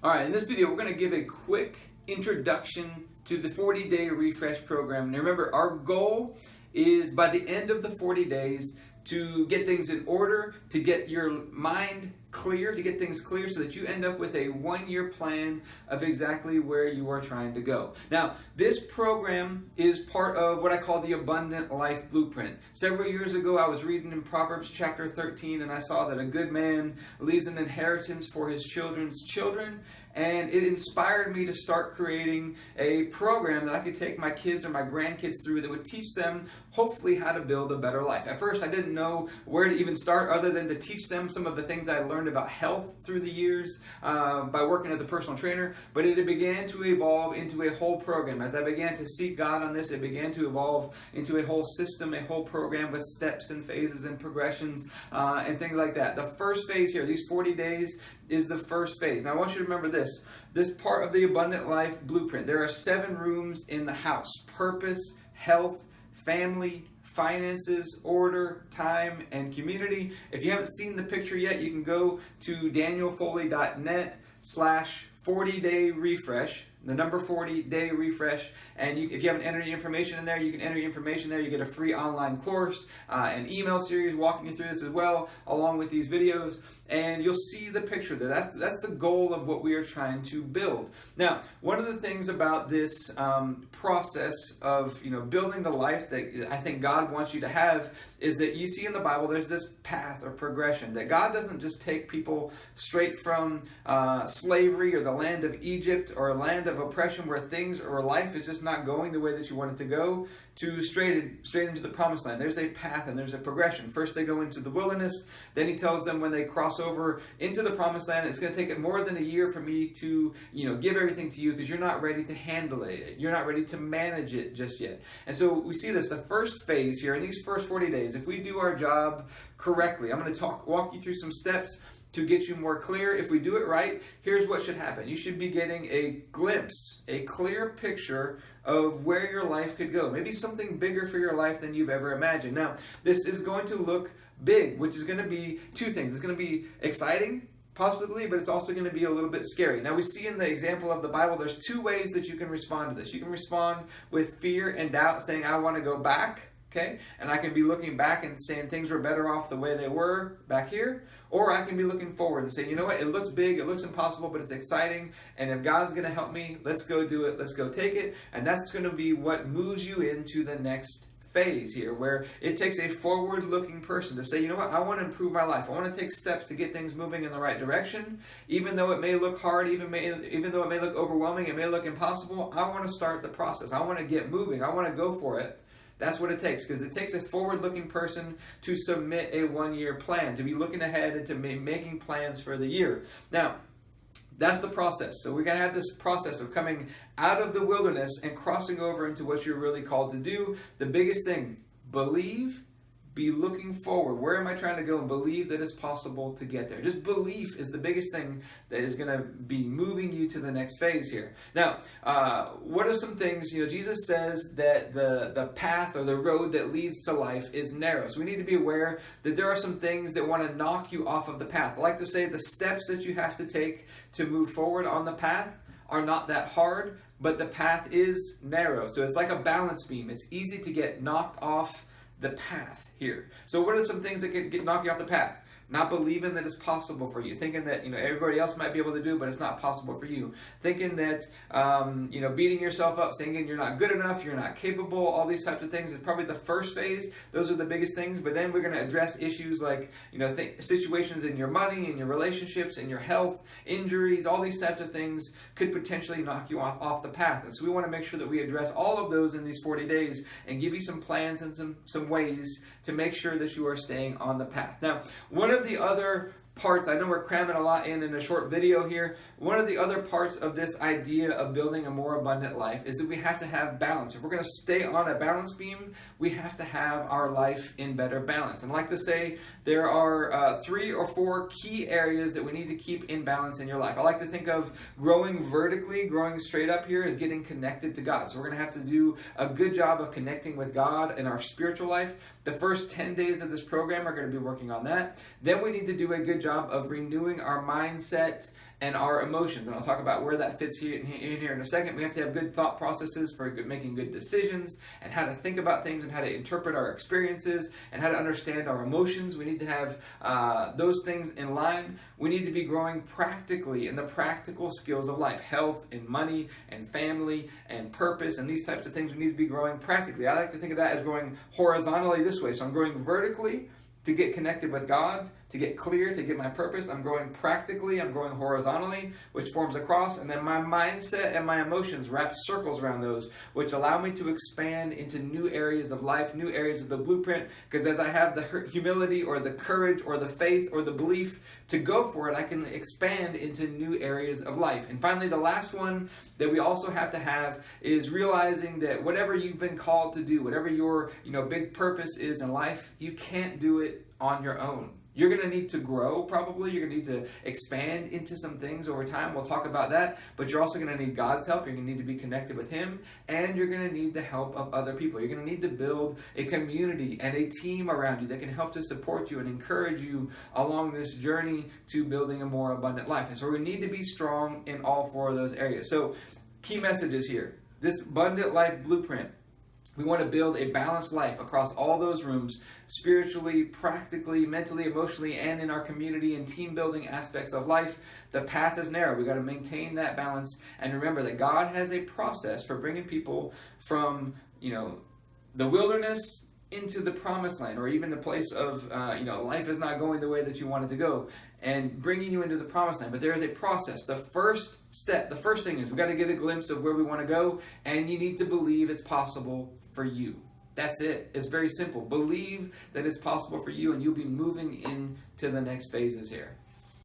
All right, in this video, we're going to give a quick introduction to the 40-day refresh program. Now remember, our goal is by the end of the 40 days to get things in order, to get your mind clear, to get things clear so that you end up with a one-year plan of exactly where you are trying to go. Now, this program is part of what I call the Abundant Life Blueprint. Several years ago, I was reading in Proverbs chapter 13, and I saw that a good man leaves an inheritance for his children's children, and it inspired me to start creating a program that I could take my kids or my grandkids through that would teach them, hopefully, how to build a better life. At first, I didn't know where to even start other than to teach them some of the things I learned about health through the years by working as a personal trainer, but it began to evolve into a whole program. As I began to seek God on this, it began to evolve into a whole system, a whole program with steps and phases and progressions and things like that. The first phase here, these 40 days, is the first phase. Now I want you to remember this part of the Abundant Life Blueprint. There are 7 rooms in the house: purpose, health, family, finances, order, time, and community. If you haven't seen the picture yet, you can go to danielfoley.net/40-day refresh, the number 40-day refresh, and if you haven't entered any information in there, you can enter your information there. You get a free online course, an email series walking you through this as well, along with these videos, and you'll see the picture there. That's the goal of what we are trying to build. Now, one of the things about this process of building the life that I think God wants you to have is that you see in the Bible there's this path or progression, that God doesn't just take people straight from slavery or the land of Egypt or a land of oppression where things or life is just not going the way that you want it to go, to straight into the promised land. There's a path and there's a progression. First they go into the wilderness, then he tells them when they cross over into the promised land, it's going to take it more than a year for me to give everything to you because you're not ready to handle it. You're not ready to manage it just yet. And so we see this, the first phase here in these first 40 days, if we do our job correctly, I'm going to walk you through some steps to get you more clear. If we do it right, here's what should happen. You should be getting a glimpse, a clear picture of where your life could go. Maybe something bigger for your life than you've ever imagined. Now, this is going to look big, which is going to be 2 things. It's going to be exciting, possibly, but it's also going to be a little bit scary. Now, we see in the example of the Bible, there's 2 ways that you can respond to this. You can respond with fear and doubt, saying, I want to go back. Okay? And I can be looking back and saying things were better off the way they were back here. Or I can be looking forward and say, you know what, it looks big, it looks impossible, but it's exciting. And if God's going to help me, let's go do it, let's go take it. And that's going to be what moves you into the next phase here, where it takes a forward-looking person to say, you know what, I want to improve my life. I want to take steps to get things moving in the right direction. Even though it may look hard, even though it may look overwhelming, it may look impossible, I want to start the process. I want to get moving. I want to go for it. That's what it takes, because it takes a forward-looking person to submit a one-year plan, to be looking ahead and to making plans for the year. Now, that's the process. So we're going to have this process of coming out of the wilderness and crossing over into what you're really called to do. The biggest thing, believe, be looking forward. Where am I trying to go? And believe that it's possible to get there. Just belief is the biggest thing that is going to be moving you to the next phase here. Now, what are some things? Jesus says that the path or the road that leads to life is narrow. So we need to be aware that there are some things that want to knock you off of the path. I like to say the steps that you have to take to move forward on the path are not that hard, but the path is narrow. So it's like a balance beam. It's easy to get knocked off the path here. So what are some things that could knock you off the path? Not believing that it's possible for you. Thinking that everybody else might be able to do, but it's not possible for you. Thinking that beating yourself up, saying you're not good enough, you're not capable, all these types of things is probably the first phase. Those are the biggest things. But then we're going to address issues like situations in your money, in your relationships, in your health, injuries, all these types of things could potentially knock you off the path. And so we want to make sure that we address all of those in these 40 days and give you some plans and some ways to make sure that you are staying on the path. Now, one of the other parts, I know we're cramming a lot in a short video here. One of the other parts of this idea of building a more abundant life is that we have to have balance. If we're going to stay on a balance beam, we have to have our life in better balance. And I like to say there are 3 or 4 key areas that we need to keep in balance in your life. I like to think of growing vertically, growing straight up here as getting connected to God. So we're going to have to do a good job of connecting with God in our spiritual life. The first 10 days of this program are going to be working on that. Then we need to do a good job of renewing our mindset and our emotions. And I'll talk about where that fits here in a second. We have to have good thought processes for making good decisions, and how to think about things, and how to interpret our experiences, and how to understand our emotions. We need to have those things in line. We need to be growing practically in the practical skills of life, health and money and family and purpose and these types of things. We need to be growing practically. I like to think of that as growing horizontally this way. So I'm growing vertically to get connected with God, to get clear, to get my purpose. I'm growing practically, I'm growing horizontally, which forms a cross, and then my mindset and my emotions wrap circles around those, which allow me to expand into new areas of life, new areas of the blueprint, because as I have the humility or the courage or the faith or the belief to go for it, I can expand into new areas of life. And finally, the last one that we also have to have is realizing that whatever you've been called to do, whatever your big purpose is in life, you can't do it on your own. You're going to need to grow, probably. You're going to need to expand into some things over time. We'll talk about that. But you're also going to need God's help. You're going to need to be connected with Him. And you're going to need the help of other people. You're going to need to build a community and a team around you that can help to support you and encourage you along this journey to building a more abundant life. And so we need to be strong in all four of those areas. So key messages here. This abundant life blueprint. We want to build a balanced life across all those rooms, spiritually, practically, mentally, emotionally, and in our community and team building aspects of life. The path is narrow. We've got to maintain that balance. And remember that God has a process for bringing people from, the wilderness into the promised land, or even the place of, life is not going the way that you want it to go, and bringing you into the promised land. But there is a process. The first step, the first thing is we got to get a glimpse of where we want to go, and you need to believe it's possible for you. That's it. It's very simple. Believe that it's possible for you, and you'll be moving into the next phases here.